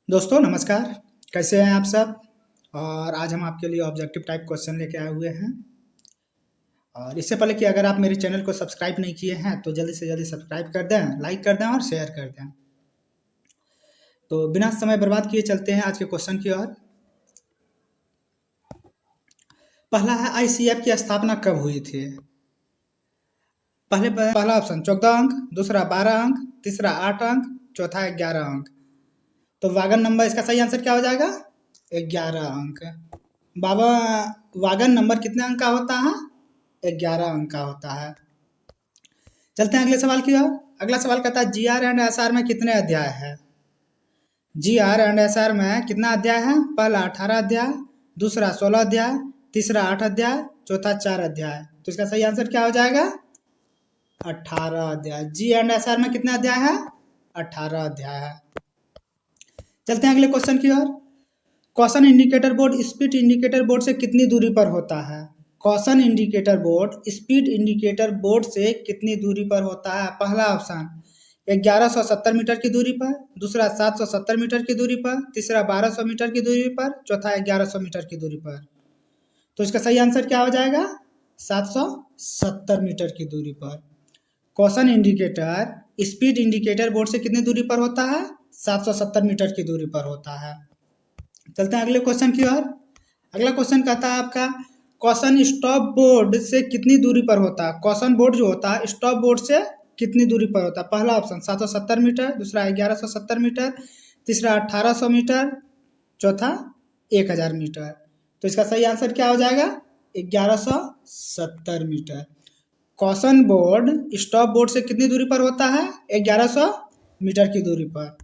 दोस्तों नमस्कार। कैसे हैं आप सब। और आज हम आपके लिए ऑब्जेक्टिव टाइप क्वेश्चन लेके आए हुए हैं। और इससे पहले कि अगर आप मेरे चैनल को सब्सक्राइब नहीं किए हैं तो जल्दी से जल्दी सब्सक्राइब कर दें, लाइक कर दें और शेयर कर दें। तो बिना समय बर्बाद किए चलते हैं आज के क्वेश्चन की ओर। पहला है आईसीएफ की स्थापना कब हुई थी। पहला ऑप्शन 14 अंक, दूसरा 12 अंक, तीसरा 8 अंक, चौथा 11 अंक। तो वागन नंबर इसका सही आंसर क्या हो जाएगा? 11 अंक। बाबा, वागन नंबर कितने अंक का होता है? 11 अंक का होता है। चलते हैं अगले सवाल की ओर। अगला सवाल कहता है जीआर एंड एसआर में कितने अध्याय है। जीआर एंड एसआर में कितना अध्याय है? पहला 18 अध्याय, दूसरा 16 अध्याय, तीसरा 8 अध्याय, चौथा 4 अध्याय। तो इसका सही आंसर क्या हो जाएगा? 18 अध्याय। जी एंड एसआर में कितने अध्याय है? 18 अध्याय है। चलते हैं अगले क्वेश्चन की ओर। Caution indicator board speed indicator board से कितनी दूरी पर होता है? Caution indicator board speed indicator board से कितनी दूरी पर होता है? पहला ऑप्शन 1170 मीटर की दूरी पर, दूसरा 770 मीटर की दूरी पर, तीसरा 1200 मीटर की दूरी पर, चौथा 1100 मीटर की दूरी पर। तो इसका सही आंसर क्या हो जाएगा? 770 मीटर की दूरी पर। Caution indicator speed indicator board से कितनी दूरी पर होता है? 770 मीटर की दूरी पर होता है। चलते हैं अगले क्वेश्चन की ओर। अगला क्वेश्चन कहता है आपका कॉशन स्टॉप बोर्ड से कितनी दूरी पर होता है? कॉशन बोर्ड जो होता है स्टॉप बोर्ड से कितनी दूरी पर होता है? पहला ऑप्शन 770 मीटर, दूसरा 1170 मीटर, तीसरा 1800 मीटर, चौथा 1000 मीटर। तो इसका सही आंसर क्या हो जाएगा? 1170 metre. Caution board stop board से कितनी दूरी पर होता है? 1100 मीटर की दूरी पर।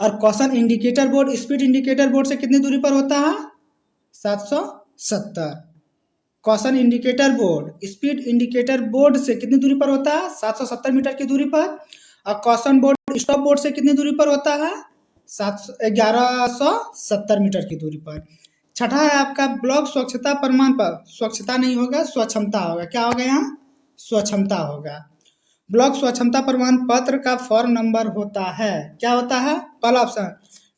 और caution indicator board speed indicator board से कितनी दूरी पर होता है? 770। Caution indicator board speed indicator board से कितनी दूरी पर होता है? 770 मीटर की दूरी पर। और कॉशन बोर्ड स्टॉप बोर्ड से कितनी दूरी पर होता है? 1170 मीटर की दूरी पर। छठा है आपका ब्लॉक स्वच्छता प्रमाण पत्र। स्वच्छता नहीं होगा, स्वक्षमता होगा। क्या होगा यहाँ? स्वक्षमता होगा। ब्लॉक स्वक्षमता प्रमाण पत्र का फॉर्म नंबर होता है, क्या होता है? पहला ऑप्शन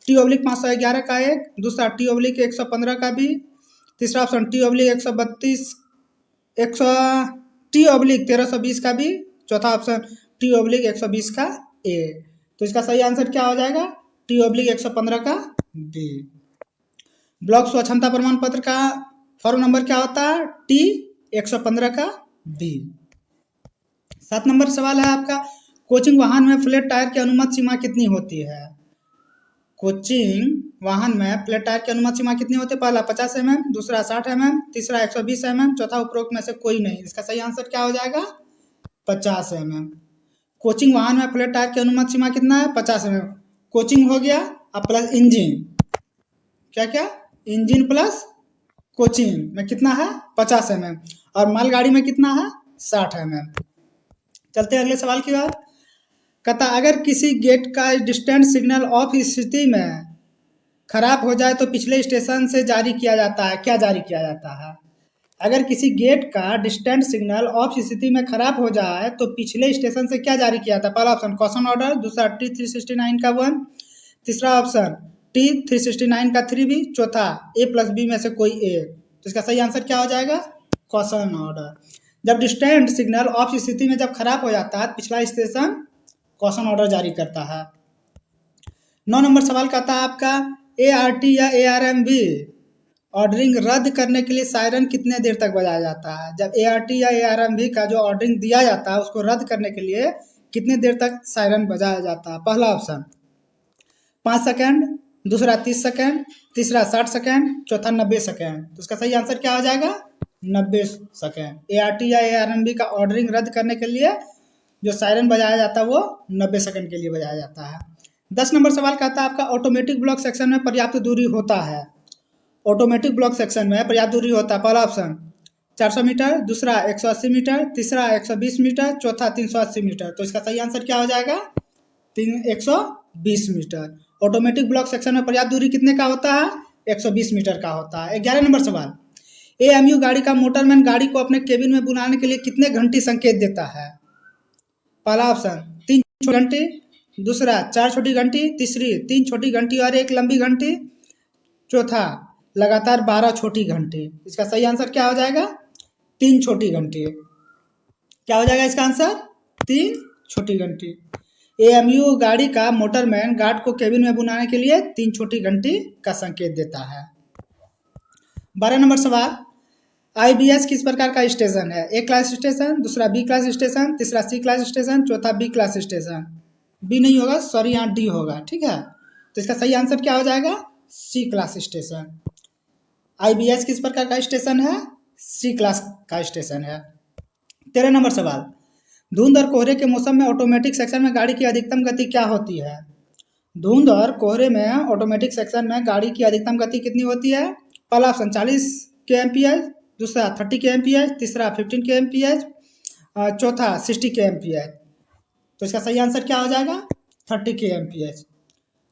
T/511 का एक, दूसरा T/115 का भी, तीसरा ऑप्शन T/132 100 T/1320 का भी, चौथा ऑप्शन T/120 का ए। तो इसका सही आंसर क्या हो जाएगा? T/115 का बी। ब्लॉक स्वक्षमता प्रमाण पत्र का फॉर्म नंबर क्या होता है? T/115 का बी। 7 नंबर सवाल है आपका कोचिंग वाहन में फ्लैट टायर की अनुमत सीमा कितनी होती है? कोचिंग वाहन में फ्लैट टायर की अनुमत सीमा कितनी होती है? पहला 50 mm, दूसरा 60 mm, तीसरा 120 mm, चौथा उपरोक्त में से कोई नहीं। इसका सही आंसर क्या हो जाएगा? 50 mm। कोचिंग वाहन में फ्लैट टायर की अनुमत सीमा कितना है? 50 mm। कोचिंग हो गया अब प्लस इंजन, क्या क्या? इंजन प्लस कोचिंग में कितना है? 50 mm। और मालगाड़ी में कितना है? 60 mm। चलते हैं अगले सवाल की ओर। कहता अगर किसी गेट का डिस्टेंस सिग्नल ऑफ स्थिति में खराब हो जाए तो पिछले स्टेशन से जारी किया जाता है, क्या जारी किया जाता है? अगर किसी गेट का डिस्टेंस सिग्नल ऑफ स्थिति में खराब हो जाए तो पिछले स्टेशन से क्या जारी किया जाता है? पहला ऑप्शन कॉशन ऑर्डर, दूसरा T369 का 1, तीसरा ऑप्शन T369 का 3B, चौथा A+B में से कोई एक। तो इसका सही आंसर क्या हो जाएगा? Caution order. जब डिस्टेंस सिग्नल ऑफ स्थिति में जब खराब हो जाता है पिछला स्टेशन कॉशन ऑर्डर जारी करता है। 9 नंबर सवाल कहता है आपका ART या ARMB ऑर्डरिंग रद्द करने के लिए सायरन कितने देर तक बजाया जाता है? जब ART या ARMB का जो ऑर्डरिंग दिया जाता है उसको रद्द करने के लिए कितने देर तक सायरन बजाया जाता है? पहला ऑप्शन 5 सेकेंड, दूसरा 30 सेकेंड, तीसरा 60 सेकेंड, चौथा 90 सेकेंड। तो इसका सही आंसर क्या हो जाएगा? 90 सेकेंड। ART या ARMB का ऑर्डरिंग रद्द करने के लिए जो सायरन बजाया जाता है वो 90 सेकंड के लिए बजाया जाता है। 10 नंबर सवाल कहता है आपका ऑटोमेटिक ब्लॉक सेक्शन में पर्याप्त दूरी होता है। ऑटोमेटिक ब्लॉक सेक्शन में पर्याप्त दूरी होता है। पहला ऑप्शन 400 मीटर, दूसरा 180 मीटर, तीसरा 120 मीटर, चौथा 380 मीटर। तो इसका सही आंसर क्या हो जाएगा? 120 मीटर। ऑटोमेटिक ब्लॉक सेक्शन में पर्याप्त दूरी कितने का होता है? 120 मीटर का होता है। 11 नंबर सवाल AMU गाड़ी का मोटरमैन गाड़ी को अपने केबिन में बुलाने के लिए कितने घंटे संकेत देता है? पहला ऑप्शन 3 घंटे, दूसरा 4 छोटी घंटी, तीसरी 3 छोटी घंटी और 1 लंबी घंटी, चौथा लगातार 12 छोटी घंटी। इसका सही आंसर क्या हो जाएगा? 3 छोटी घंटी। क्या हो जाएगा इसका आंसर? 3 छोटी घंटी। एएमयू गाड़ी का मोटरमैन गार्ड को केबिन में बुलाने के लिए 3 छोटी घंटी का संकेत देता है। 12 नंबर सवाल, आईबीएस किस प्रकार का स्टेशन है? ए क्लास स्टेशन, दूसरा बी क्लास स्टेशन, तीसरा सी क्लास स्टेशन, चौथा बी क्लास स्टेशन। बी नहीं होगा, सॉरी, यहाँ डी होगा। ठीक है, तो इसका सही आंसर क्या हो जाएगा? सी क्लास स्टेशन। आईबीएस किस प्रकार का स्टेशन है? सी क्लास का स्टेशन है। 13 नंबर सवाल, धुंध और कोहरे के मौसम में ऑटोमेटिक सेक्शन में गाड़ी की अधिकतम गति क्या होती है? धुंध और कोहरे में ऑटोमेटिक सेक्शन में गाड़ी की अधिकतम गति कितनी होती है? पहला ऑप्शन 40 kmph, दूसरा 30 kmph, तीसरा 15 kmph, चौथा 60 kmph। तो इसका सही आंसर क्या हो जाएगा? 30 kmph।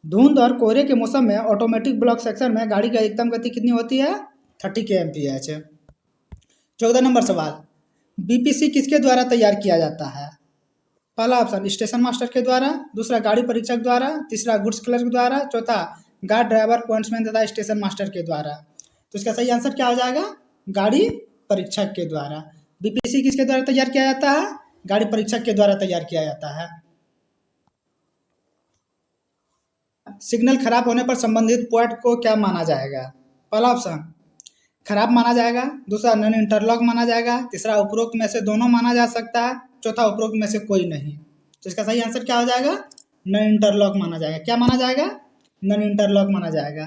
धुंध और कोहरे के मौसम में ऑटोमेटिक ब्लॉक सेक्शन में गाड़ी की अधिकतम गति कितनी होती है? 30 kmph। 14 नंबर सवाल, बीपीसी किसके द्वारा तैयार किया जाता है? पहला ऑप्शन स्टेशन मास्टर के द्वारा, दूसरा गाड़ी परीक्षक द्वारा, तीसरा गुड्स क्लर्क द्वारा, चौथा गार्ड ड्राइवर पॉइंट्समैन तथा स्टेशन मास्टर के द्वारा। तो इसका सही आंसर क्या हो जाएगा? गाड़ी परीक्षक के द्वारा। बीपीसी किसके द्वारा तैयार किया जाता है? गाड़ी परीक्षक के द्वारा तैयार किया जाता है। सिग्नल खराब होने पर संबंधित पॉइंट को क्या माना जाएगा? पहला ऑप्शन खराब माना जाएगा, दूसरा नॉन इंटरलॉक माना जाएगा, तीसरा उपरोक्त में से दोनों माना जा सकता है, चौथा उपरोक्त में से कोई नहीं। तो इसका सही आंसर क्या हो जाएगा? नॉन इंटरलॉक माना जाएगा। क्या माना जाएगा? नॉन इंटरलॉक माना जाएगा।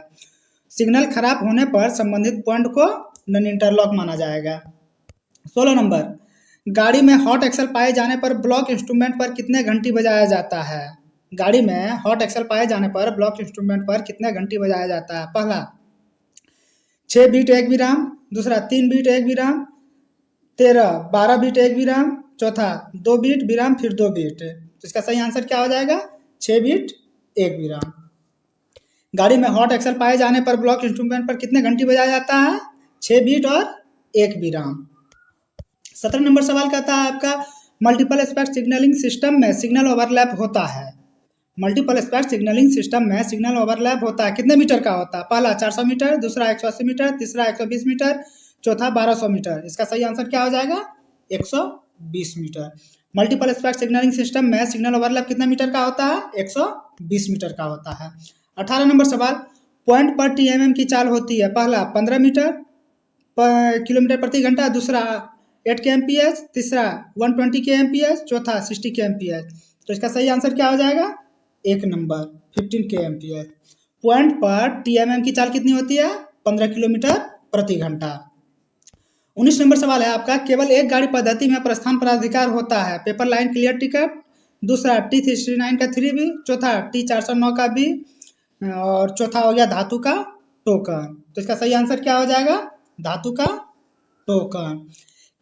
सिग्नल खराब होने पर संबंधित पॉइंट को नॉन इंटरलॉक माना जाएगा। 16 नंबर, गाड़ी में हॉट एक्सल पाए जाने पर ब्लॉक इंस्ट्रूमेंट पर कितने घंटी बजाया जाता है? गाड़ी में हॉट एक्सल पाए जाने पर ब्लॉक इंस्ट्रूमेंट पर कितने घंटी बजाया जाता है? पहला 6 बीट 1 विराम, दूसरा 3 बीट 1 विराम, 12 बीट 1 विराम, चौथा 2 बीट विराम फिर 2 बीट। तो इसका सही आंसर क्या हो जाएगा? 6 बीट 1 विराम। गाड़ी में हॉट एक्सल पाए जाने पर ब्लॉक इंस्ट्रूमेंट पर कितने घंटी बजाया जाता है? 6 बीट और 1 विराम। 17 नंबर सवाल कहता है आपका, मल्टीपल एस्पेक्ट सिग्नलिंग सिस्टम में सिग्नल ओवरलैप होता है। मल्टीपल एस्पेक्ट सिग्नलिंग सिस्टम में सिग्नल ओवरलैप होता है, कितने मीटर का होता है? पहला 400 मीटर, दूसरा 180 मीटर, तीसरा 120 मीटर, चौथा 1200 मीटर। इसका सही आंसर क्या हो जाएगा? 120 metre. Multiple aspect signalling system में सिग्नल ओवरलैप कितने मीटर का होता है? 120 मीटर का होता है। 18 नंबर सवाल, पॉइंट पर टीएमएम की चाल होती है। पहला 15 मीटर किलोमीटर प्रति घंटा, दूसरा 8 kmph, तीसरा 120 kmph, चौथा 60 kmph। तो इसका सही आंसर क्या हो जाएगा? 1 नंबर 15 kmph। पॉइंट पर टीएमएम की चाल कितनी होती है? 15 किलोमीटर प्रति घंटा। 19 नंबर सवाल है आपका, केवल एक गाड़ी पद्धति में प्रस्थान प्राधिकार होता है। पेपर लाइन क्लियर टिकट, दूसरा T369 का 3B, चौथा T409 का B, और चौथा हो गया धातु का टोकन। तो इसका सही आंसर क्या हो जाएगा? धातु का टोकन।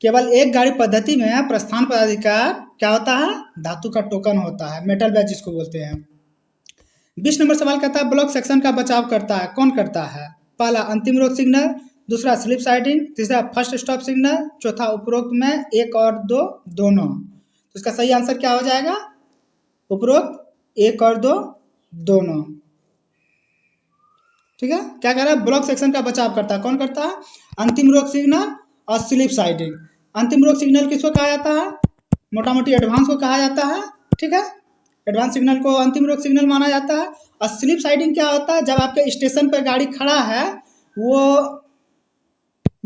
केवल एक गाड़ी पद्धति में प्रस्थान प्राधिकार क्या होता है? धातु का टोकन होता है, मेटल बैच जिसको बोलते हैं। 20 नंबर सवाल कहता है, ब्लॉक सेक्शन का बचाव करता है, कौन करता है? पहला अंतिम रोक सिग्नल, दूसरा स्लिप साइडिंग, तीसरा फर्स्ट स्टॉप सिग्नल, चौथा उपरोक्त में 1 और 2 दोनों। तो इसका सही आंसर क्या हो जाएगा? उपरोक्त 1 और 2 दोनों। ठीक है, क्या कह रहा है? ब्लॉक सेक्शन का बचाव करता है, कौन करता है? अंतिम रोक सिग्नल और स्लिप साइडिंग। अंतिम रोक सिग्नल किसको कहा जाता है? मोटा मोटी एडवांस को कहा जाता है। ठीक है, एडवांस सिग्नल को अंतिम रोक सिग्नल माना जाता है। और स्लिप साइडिंग क्या होता है? जब आपके स्टेशन पर गाड़ी खड़ा है, वो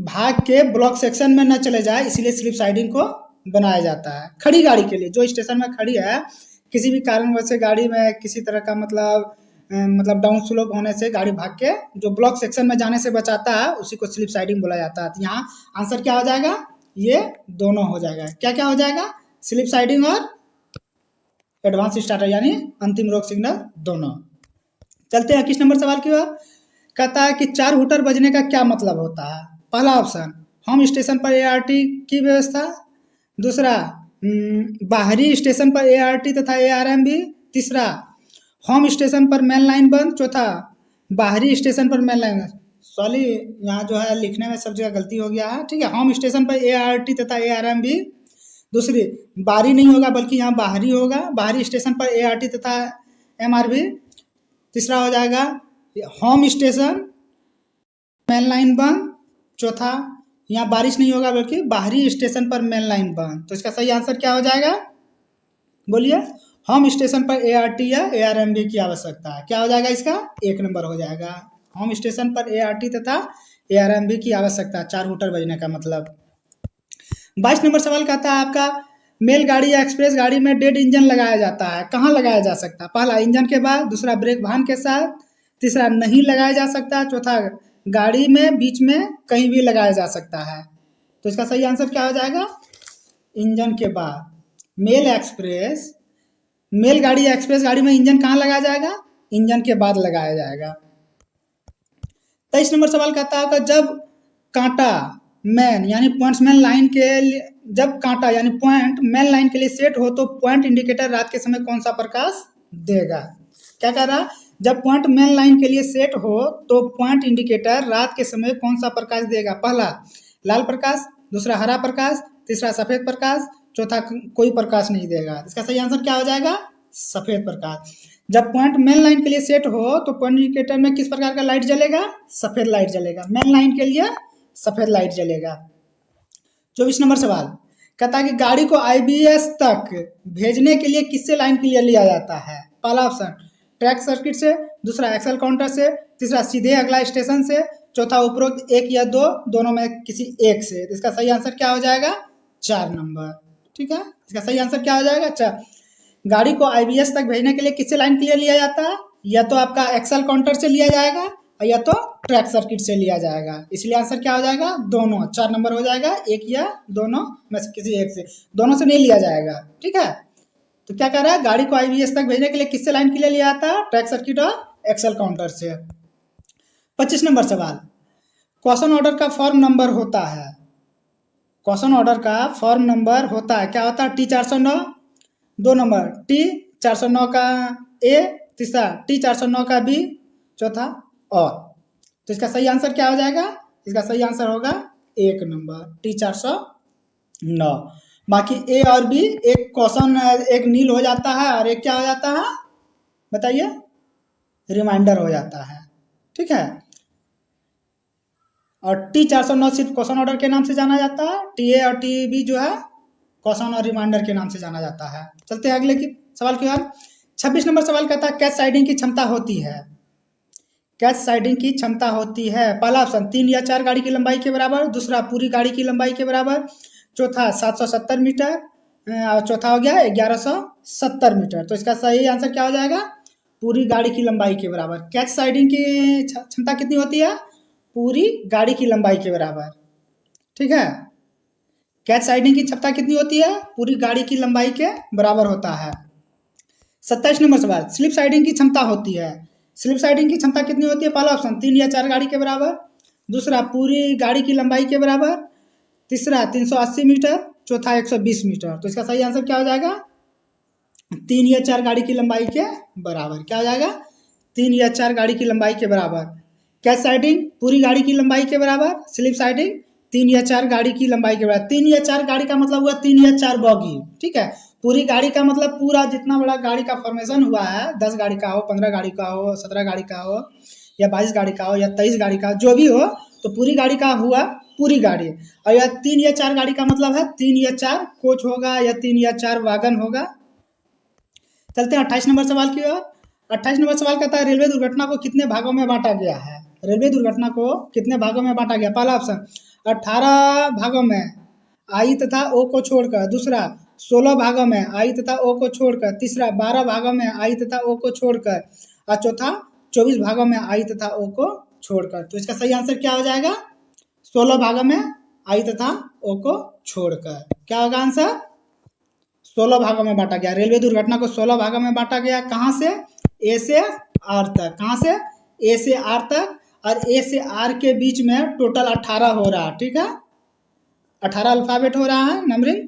भाग के ब्लॉक सेक्शन में न चले जाए, इसीलिए स्लिप साइडिंग को बनाया जाता है। खड़ी गाड़ी के लिए, जो स्टेशन में खड़ी है, किसी भी कारणवश से गाड़ी में किसी तरह का मतलब डाउन स्लोप होने से गाड़ी भाग के जो ब्लॉक सेक्शन में जाने से बचाता है, उसी को स्लिप साइडिंग बोला जाता है। तो यहाँ आंसर क्या हो जाएगा? ये दोनों हो जाएगा। क्या क्या हो जाएगा? स्लिप साइडिंग और एडवांस स्टार्टर यानी अंतिम रोक सिग्नल दोनों। चलते हैं 21 नंबर सवाल की ओर। कहता है कि 4 हूटर बजने का क्या मतलब होता है? पहला ऑप्शन होम स्टेशन पर एआरटी की व्यवस्था, दूसरा बाहरी स्टेशन पर एआरटी तथा एआरएम भी, तीसरा होम स्टेशन पर मेन लाइन बंद, चौथा बाहरी स्टेशन पर मेन लाइन। सॉरी, यहाँ जो है लिखने में सब जगह गलती हो गया है। ठीक है, होम स्टेशन पर एआरटी तथा एआरएम भी, दूसरी बाहरी नहीं होगा बल्कि यहाँ बाहरी होगा। बाहरी स्टेशन पर एआरटी तथा MRV। तीसरा हो जाएगा होम स्टेशन, मेन लाइन बंद। चौथा, यहाँ बारिश नहीं होगा बल्कि बाहरी स्टेशन पर मेन लाइन बंद। तो इसका सही आंसर क्या हो जाएगा, बोलिए। होम स्टेशन पर ART या ARMB की आवश्यकता है। क्या हो जाएगा इसका, 1 नंबर हो जाएगा। होम स्टेशन पर ART तथा ARMB की आवश्यकता, 4 हूटर बजने का मतलब। 22 नंबर सवाल कहता है आपका, मेल गाड़ी या एक्सप्रेस गाड़ी में डेड इंजन लगाया जाता है, कहाँ लगाया जा सकता है। पहला, इंजन के बाद। दूसरा, ब्रेक वाहन के साथ। तीसरा, नहीं लगाया जा सकता। चौथा, गाड़ी में बीच में कहीं भी लगाया जा सकता है। तो इसका सही आंसर क्या हो जाएगा, इंजन के बाद। मेल गाड़ी या एक्सप्रेस गाड़ी में इंजन कहाँ लगाया जाएगा, इंजन के बाद लगाया जाएगा। 23 नंबर सवाल कहता है, जब कांटा मैन यानी पॉइंट्समैन लाइन के लिए, जब कांटा यानी पॉइंट मैन लाइन के लिए सेट हो तो पॉइंट इंडिकेटर रात के समय कौन सा प्रकाश देगा। क्या कह रहा, जब पॉइंट मैन लाइन के लिए सेट हो तो पॉइंट इंडिकेटर रात के समय कौन सा प्रकाश देगा। पहला, लाल प्रकाश। दूसरा, हरा प्रकाश। तीसरा, सफेद प्रकाश। चौथा, कोई प्रकाश नहीं देगा। इसका सही आंसर क्या हो जाएगा, सफेद प्रकाश। जब पॉइंट मेन लाइन के लिए सेट हो तो पॉइंट इंडिकेटर में किस प्रकार का लाइट जलेगा, सफेद लाइट जलेगा। मेन लाइन के लिए सफेद लाइट जलेगा। 24 नंबर सवाल कहता है कि गाड़ी को IBS तक भेजने के लिए किससे लाइन क्लियर लिया जाता है। पहला ऑप्शन, ट्रैक सर्किट से। दूसरा, एक्सल काउंटर से। तीसरा, सीधे अगला स्टेशन से। चौथा, उपरोक्त एक या दो, दोनों में किसी एक से। तो इसका सही आंसर क्या हो जाएगा, 4 नंबर। ठीक है, इसका सही आंसर क्या हो जाएगा, 4। गाड़ी को IBS तक भेजने के लिए किससे लाइन क्लियर लिया जाता है, या तो आपका एक्सल काउंटर से लिया जाएगा और या तो ट्रैक सर्किट से लिया जाएगा। इसलिए आंसर क्या हो जाएगा, दोनों। 4 नंबर हो जाएगा, एक या दोनों में से किसी एक से। दोनों से नहीं लिया जाएगा। ठीक है, तो क्या कह रहा है, गाड़ी को IBS तक भेजने के लिए किससे लाइन क्लियर लिया जाता है, ट्रैक सर्किट और एक्सल काउंटर से। 25 नंबर सवाल, क्वेश्चन ऑर्डर का फॉर्म नंबर होता है। क्वेश्चन ऑर्डर का फॉर्म नंबर होता है, क्या होता है, T409। 2 नंबर T409 का A। तीसरा T409 का B। चौथा और। तो इसका सही आंसर क्या हो जाएगा, इसका सही आंसर होगा 1 नंबर T409। बाकी A और B एक क्वेश्चन, एक नील हो जाता है और एक क्या हो जाता है, बताइए, रिमाइंडर हो जाता है। ठीक है, और T409 सिर्फ क्वेश्चन ऑर्डर के नाम से जाना जाता है। TA और TB जो है क्वेश्चन और रिमाइंडर के नाम से जाना जाता है। चलते हैं अगले की सवाल की ओर। 26 नंबर सवाल कहता है, कैच साइडिंग की क्षमता होती है। कैच साइडिंग की क्षमता होती है, पहला ऑप्शन 3 या 4 गाड़ी की लंबाई के बराबर। दूसरा, पूरी गाड़ी की लंबाई के बराबर। चौथा, 770 मीटर। और चौथा हो गया 1170 मीटर। तो इसका सही आंसर क्या हो जाएगा, पूरी गाड़ी की लंबाई के बराबर। कैच साइडिंग की क्षमता कितनी होती है, पूरी गाड़ी की लंबाई के बराबर। ठीक है, कैच साइडिंग की क्षमता कितनी होती है, पूरी गाड़ी की लंबाई के बराबर होता है। 27 नंबर सवाल, स्लिप साइडिंग की क्षमता होती है। स्लिप साइडिंग की क्षमता कितनी होती है, पहला ऑप्शन 3 या 4 गाड़ी के बराबर। दूसरा, पूरी गाड़ी की लंबाई के बराबर। तीसरा, 380 मीटर। चौथा, 120 मीटर। तो इसका सही आंसर क्या हो जाएगा, 3 या 4 गाड़ी की लंबाई के बराबर। क्या हो जाएगा, 3 या 4 गाड़ी की लंबाई के बराबर। कैच साइडिंग पूरी गाड़ी की लंबाई के बराबर। स्लिप साइडिंग 3 या 4 गाड़ी की लंबाई के बराबर। 3 या 4 गाड़ी का मतलब हुआ 3 या 4 बॉगी। ठीक है, पूरी गाड़ी का मतलब पूरा जितना बड़ा गाड़ी का फॉर्मेशन हुआ है, 10 गाड़ी का हो, 15 गाड़ी का हो, 17 गाड़ी का हो, या 22 गाड़ी का हो, या 23 गाड़ी का, जो भी हो, तो पूरी गाड़ी का हुआ पूरी गाड़ी। और या 3 या 4 गाड़ी का मतलब है 3 या 4 कोच होगा या 3 या 4 वागन होगा। चलते हैं 28 नंबर सवाल की ओर। 28 नंबर सवाल कहता है, रेलवे दुर्घटना को कितने भागों में बांटा गया है। रेलवे दुर्घटना को कितने भागों में बांटा गया, पहला ऑप्शन 18 भागों में आई तथा ओ को छोड़कर। दूसरा, 16 भागों में आई तथा ओ को छोड़कर। तीसरा, 12 भागों में आई तथा ओ को छोड़कर। और चौथा, 24 भागों में आई तथा ओ को छोड़कर। तो इसका सही आंसर क्या हो जाएगा, 16 भागों में आई तथा ओ को छोड़कर। क्या होगा आंसर, 16 भागों में बांटा गया। रेलवे दुर्घटना को 16 भागों में बांटा गया। कहाँ से, ए से आर तक। कहाँ से, ए से आर तक। और ए से आर के बीच में टोटल 18 हो रहा है। ठीक है, 18 अल्फाबेट हो रहा है नंबरिंग।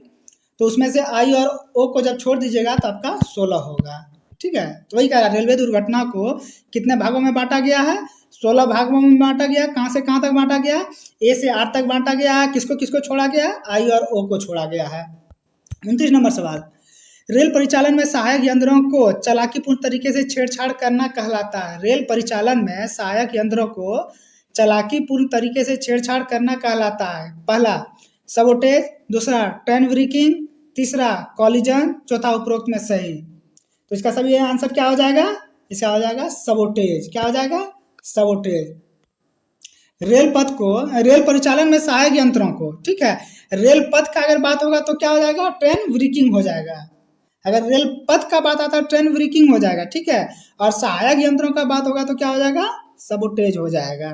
तो उसमें से आई और ओ को जब छोड़ दीजिएगा तो आपका 16 होगा। ठीक है, तो वही कह रहा है, रेलवे दुर्घटना को कितने भागों में बांटा गया है, 16 भागों में बांटा गया। कहाँ से कहाँ तक बांटा गया, ए से आर तक बांटा गया है। किसको किसको छोड़ा गया, आई और ओ को छोड़ा गया है। 29 नंबर सवाल, रेल परिचालन में सहायक यंत्रों को चालाकीपूर्ण तरीके से छेड़छाड़ करना कहलाता है। रेल परिचालन में सहायक यंत्रों को चालाकीपूर्ण तरीके से छेड़छाड़ करना कहलाता है। पहला सबोटेज, दूसरा ट्रेन ब्रेकिंग, तीसरा कॉलिजन, चौथा उपरोक्त में सही। तो इसका सभी आंसर क्या हो जाएगा? इसका हो जाएगा सबोटेज। क्या हो जाएगा? सबोटेज। रेल परिचालन में सहायक यंत्रों को, ठीक है, रेल पथ का अगर बात होगा तो क्या हो जाएगा? ट्रेन ब्रेकिंग हो जाएगा। अगर रेल पथ का बात आता है ट्रेन ब्रेकिंग हो जाएगा, ठीक है, और सहायक यंत्रों का बात होगा तो क्या हो जाएगा? सबोटेज हो जाएगा।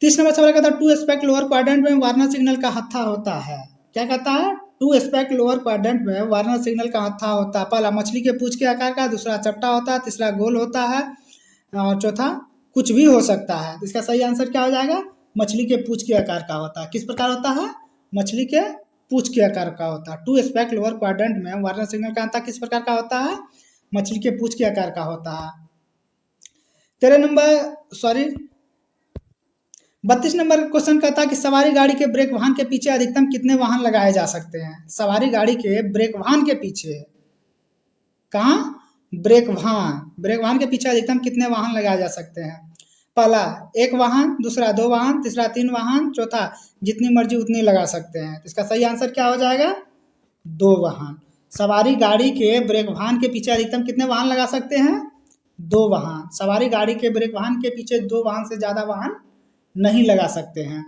30 नंबर सवाल कहता है टू एस्पेक्ट लोअर क्वाड्रेंट में वार्नर सिग्नल का हत्था होता है। क्या कहता है? टू एस्पेक्ट लोअर क्वाड्रेंट में वार्नर सिग्नल का हत्था होता है। पहला मछली के पूंछ के आकार का, दूसरा चपटा होता है, तीसरा गोल होता है और चौथा कुछ भी हो सकता है। इसका सही आंसर क्या हो जाएगा? मछली के पूंछ के आकार का होता है। किस प्रकार होता है? मछली के पूंछ के आकार का होता है। टू एस्पेक्ट लोअर क्वाड्रेंट में वार्नर सिग्नल का हत्था किस प्रकार का होता है? मछली के पूंछ के आकार का होता है। 32 नंबर क्वेश्चन कहता है कि सवारी गाड़ी के ब्रेक वाहन के पीछे अधिकतम कितने वाहन लगाए जा सकते हैं? सवारी गाड़ी के ब्रेक वाहन के पीछे, कहाँ? ब्रेक वाहन के पीछे अधिकतम कितने वाहन लगाए जा सकते हैं? पहला 1 वाहन, दूसरा 2 वाहन, तीसरा 3 वाहन, चौथा जितनी मर्जी उतनी लगा सकते हैं। तो इसका सही आंसर क्या हो जाएगा? 2 वाहन। सवारी गाड़ी के ब्रेक वाहन के पीछे अधिकतम कितने वाहन लगा सकते हैं? 2 वाहन। सवारी गाड़ी के ब्रेक वाहन के पीछे 2 वाहन से ज्यादा वाहन नहीं लगा सकते हैं।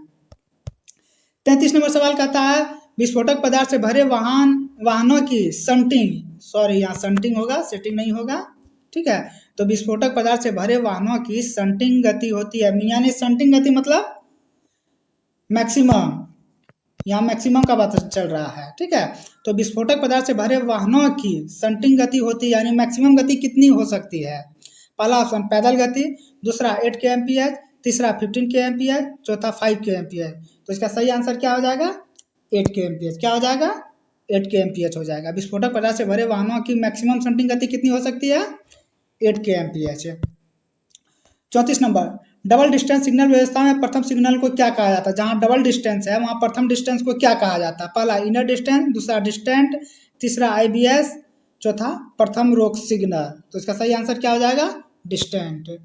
33 नंबर सवाल कहता है विस्फोटक पदार्थ से भरे वाहनों की शंटिंग, सॉरी यहाँ शंटिंग होगा, सेटिंग नहीं होगा, ठीक है। तो विस्फोटक पदार्थ से भरे वाहनों की शंटिंग गति होती है। यानी शंटिंग गति मतलब मैक्सिमम, यहाँ मैक्सिमम का बात चल रहा है, ठीक है। तो विस्फोटक पदार्थ से भरे वाहनों की शंटिंग गति होती है, यानी मैक्सिमम गति कितनी हो सकती है? पहला ऑप्शन पैदल गति, दूसरा 8 kmph, तीसरा 15 kmph, चौथा 5 kmph। तो इसका सही आंसर क्या हो जाएगा? 8 kmph। क्या हो जाएगा? 8 kmph हो जाएगा। विस्फोटक पदार्थ से भरे वाहनों की मैक्सिमम शंटिंग गति कितनी हो सकती है? 8 kmph। 34 number double distance signal व्यवस्था में प्रथम सिग्नल को क्या कहा जाता है? जहाँ डबल डिस्टेंस है वहाँ प्रथम डिस्टेंस को क्या कहा जाता है? पहला इनर डिस्टेंस, दूसरा डिस्टेंट, तीसरा IBS, चौथा प्रथम रोक सिग्नल। तो इसका सही आंसर क्या हो जाएगा? डिस्टेंट।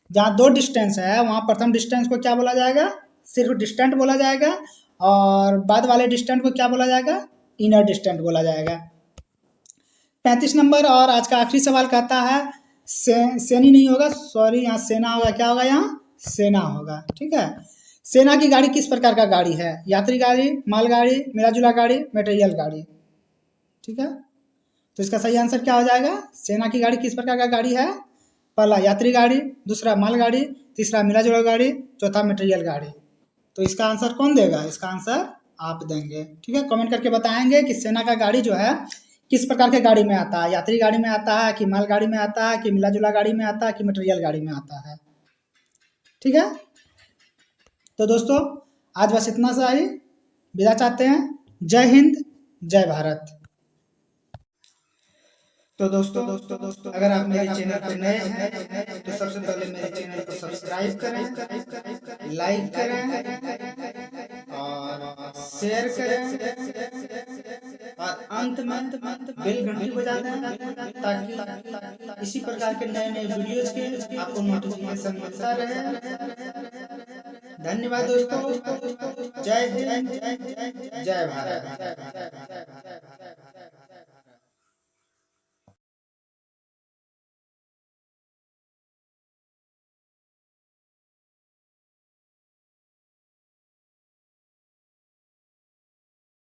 जहाँ 2 डिस्टेंस है वहाँ प्रथम डिस्टेंस को क्या बोला जाएगा? सिर्फ डिस्टेंट बोला जाएगा, और बाद वाले डिस्टेंट को क्या बोला जाएगा? इनर डिस्टेंट बोला जाएगा। 35 नंबर और आज का आखिरी सवाल कहता है सेनी नहीं होगा, सॉरी यहाँ सेना होगा। क्या होगा? यहाँ सेना होगा, ठीक है। सेना की गाड़ी किस प्रकार का गाड़ी है? यात्री गाड़ी, मालगाड़ी, मिला-जुला गाड़ी, मटेरियल गाड़ी, ठीक है। तो इसका सही आंसर क्या हो जाएगा? सेना की गाड़ी किस प्रकार का गाड़ी है? पहला यात्री गाड़ी, दूसरा मालगाड़ी, तीसरा मिला-जुला गाड़ी, चौथा मटेरियल गाड़ी। तो इसका आंसर कौन देगा? इसका आंसर आप देंगे, ठीक है। कमेंट करके बताएंगे कि सेना का गाड़ी जो है किस प्रकार के गाड़ी में आता है, यात्री गाड़ी में आता है कि मालगाड़ी में आता है कि मिला-जुला गाड़ी में आता है कि मटेरियल गाड़ी में आता है, ठीक है। तो दोस्तों आज बस इतना सा ही, विदा चाहते हैं। जय हिंद, जय भारत। तो दोस्तों अगर आप मेरे चैनल पर नए हैं तो सबसे पहले मेरे चैनल को सब्सक्राइब करें, लाइक करें और शेयर करें, और अंत में बेल घंटी बजा दें ताकि इसी प्रकार के नए नए वीडियोज के आपको नोटिफिकेशन मिलता रहे। धन्यवाद दोस्तों। जय हिंद, जय भारत।